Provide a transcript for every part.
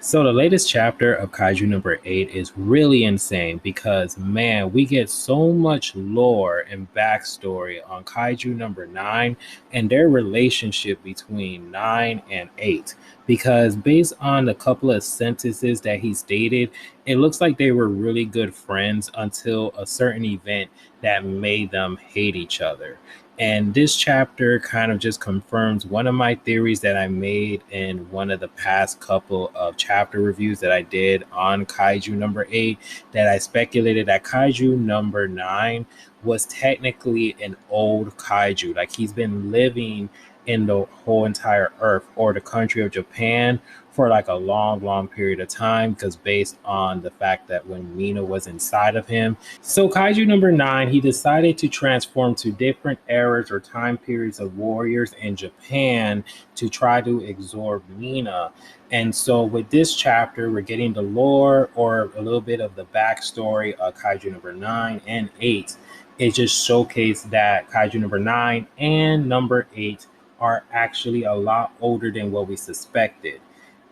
So the latest chapter of Kaiju number 8 is really insane because man, we get so much lore and backstory on Kaiju number 9 and their relationship between 9 and 8. Because based on a couple of sentences that he stated, it looks like they were really good friends until a certain event that made them hate each other. And this chapter kind of just confirms one of my theories that I made in one of the past couple of chapter reviews that I did on Kaiju number 8, that I speculated that Kaiju number 9 was technically an old kaiju. Like he's been living in the whole entire earth or the country of Japan for like a long, long period of time because based on the fact that when Mina was inside of him. So Kaiju number 9, he decided to transform to different eras or time periods of warriors in Japan to try to absorb Mina. And so with this chapter, we're getting the lore or a little bit of the backstory of Kaiju number 9 and 8. It just showcased that Kaiju number 9 and number 8 are actually a lot older than what we suspected.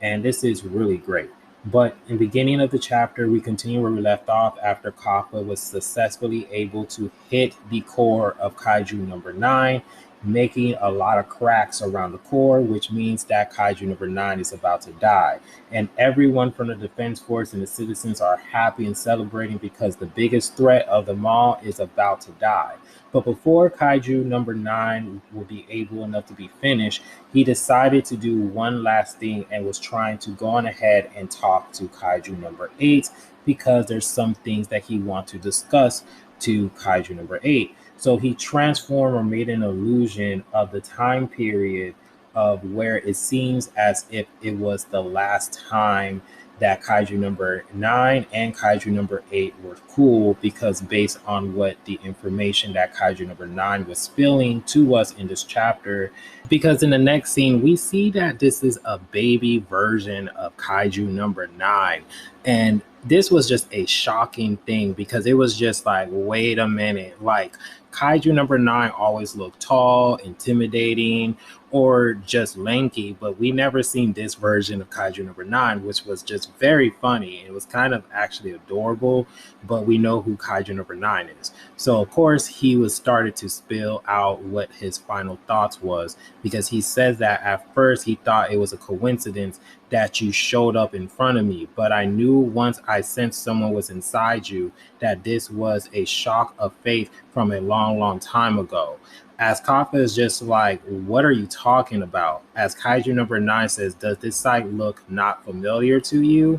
And this is really great. But in the beginning of the chapter, we continue where we left off after Kappa was successfully able to hit the core of Kaiju number 9, making a lot of cracks around the core, which means that Kaiju number 9 is about to die. And everyone from the Defense Force and the citizens are happy and celebrating because the biggest threat of them all is about to die. But before Kaiju number 9 will be able enough to be finished, he decided to do one last thing and was trying to go on ahead and talk to Kaiju number 8 because there's some things that he wants to discuss to Kaiju number 8. So he transformed or made an illusion of the time period of where it seems as if it was the last time that Kaiju number 9 and Kaiju number 8 were cool because based on what the information that Kaiju number 9 was spilling to us in this chapter. Because in the next scene, we see that this is a baby version of Kaiju number 9. And this was just a shocking thing because it was just like, wait a minute, like Kaiju number 9 always looked tall, intimidating, or just lanky, but we never seen this version of Kaiju number 9, which was just very funny. It was kind of actually adorable, but we know who Kaiju number 9 is. So of course he was started to spill out what his final thoughts was because he says that at first he thought it was a coincidence that you showed up in front of me, but I knew once I sensed someone was inside you that this was a shock of faith from a long, long time ago. As Kafka is just like, what are you talking about? As Kaiju number 9 says, does this site look not familiar to you?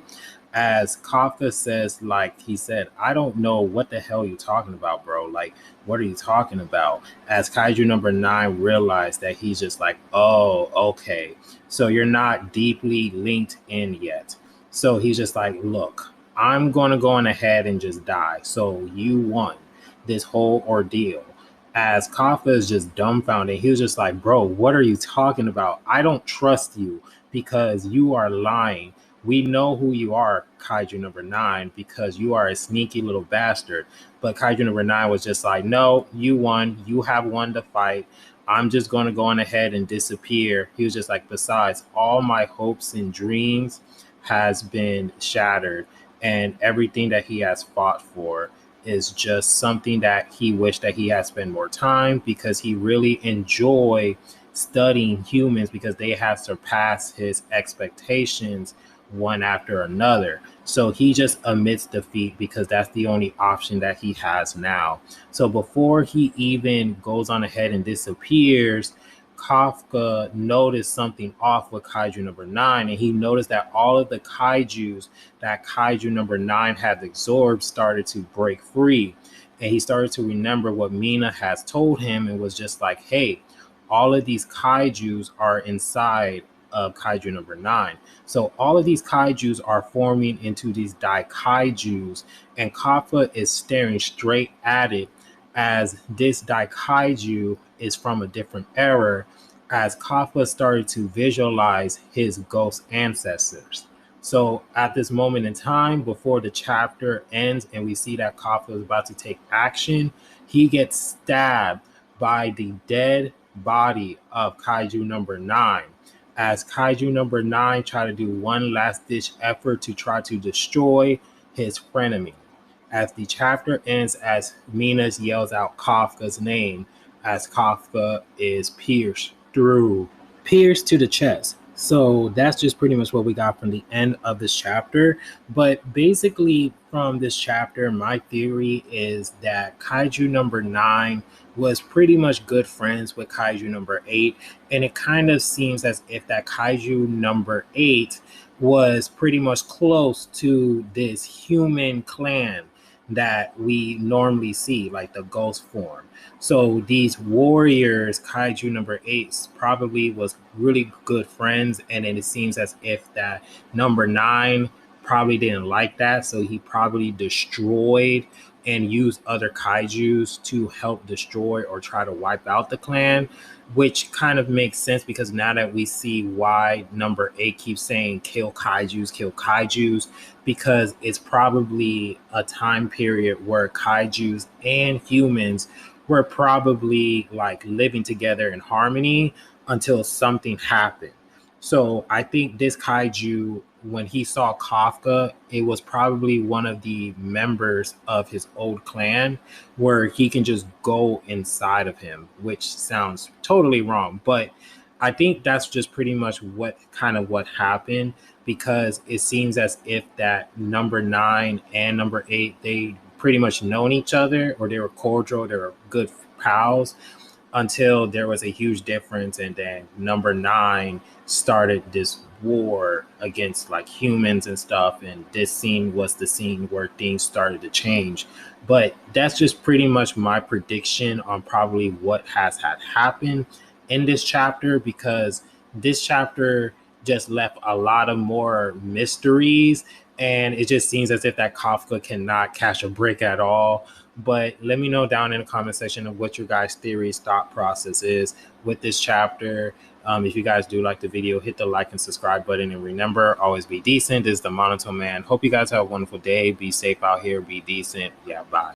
As Kafka says, like he said, I don't know what the hell you're talking about, bro. Like, what are you talking about? As Kaiju number 9 realized that he's just like, oh, okay. So you're not deeply linked in yet. So he's just like, look, I'm going to go on ahead and just die. So you won this whole ordeal. As Kafka is just dumbfounded, he was just like, bro, what are you talking about? I don't trust you because you are lying. We know who you are, Kaiju number 9, because you are a sneaky little bastard. But Kaiju number 9 was just like, no, you won. You have won the fight. I'm just going to go on ahead and disappear. He was just like, besides, all my hopes and dreams has been shattered, and everything that he has fought for is just something that he wished that he had spent more time because he really enjoyed studying humans because they have surpassed his expectations one after another. So he just admits defeat because that's the only option that he has now. So before he even goes on ahead and disappears, Kafka noticed something off with Kaiju number 9, and he noticed that all of the kaijus that Kaiju number 9 had absorbed started to break free. And he started to remember what Mina has told him and was just like, hey, all of these kaijus are inside of Kaiju number 9. So all of these kaijus are forming into these daikaijus, and Kafka is staring straight at it as this daikaiju is from a different era, as Kafka started to visualize his ghost ancestors. So at this moment in time, before the chapter ends and we see that Kafka is about to take action, he gets stabbed by the dead body of Kaiju number 9. as Kaiju number 9 try to do one last ditch effort to try to destroy his frenemy. As the chapter ends, as Minas yells out Kafka's name, as Kafka is pierced to the chest. So that's just pretty much what we got from the end of this chapter. But basically, from this chapter, my theory is that Kaiju number 9 was pretty much good friends with Kaiju number 8. And it kind of seems as if that Kaiju number 8 was pretty much close to this human clan that we normally see, like the ghost form. So these warriors, Kaiju number 8, probably was really good friends, and then it seems as if that number 9 probably didn't like that, so he probably destroyed and used other kaijus to help destroy or try to wipe out the clan, which kind of makes sense because now that we see why number 8 keeps saying kill kaijus, because it's probably a time period where kaijus and humans were probably like living together in harmony until something happened. So I think this kaiju, when he saw Kafka, it was probably one of the members of his old clan where he can just go inside of him, which sounds totally wrong. But I think that's just pretty much what happened, because it seems as if that number 9 and number 8, they pretty much known each other, or they were cordial, they were good pals, until there was a huge difference, and then number 9 started this war against like humans and stuff, and this scene was the scene where things started to change. But that's just pretty much my prediction on probably what has had happened in this chapter, because this chapter just left a lot of more mysteries, and it just seems as if that Kafka cannot catch a break at all. But let me know down in the comment section of what your guys' theories, thought process is with this chapter. If you guys do like the video, hit the like and subscribe button. And remember, always be decent. This is the Monotone Man. Hope you guys have a wonderful day. Be safe out here. Be decent. Yeah, bye.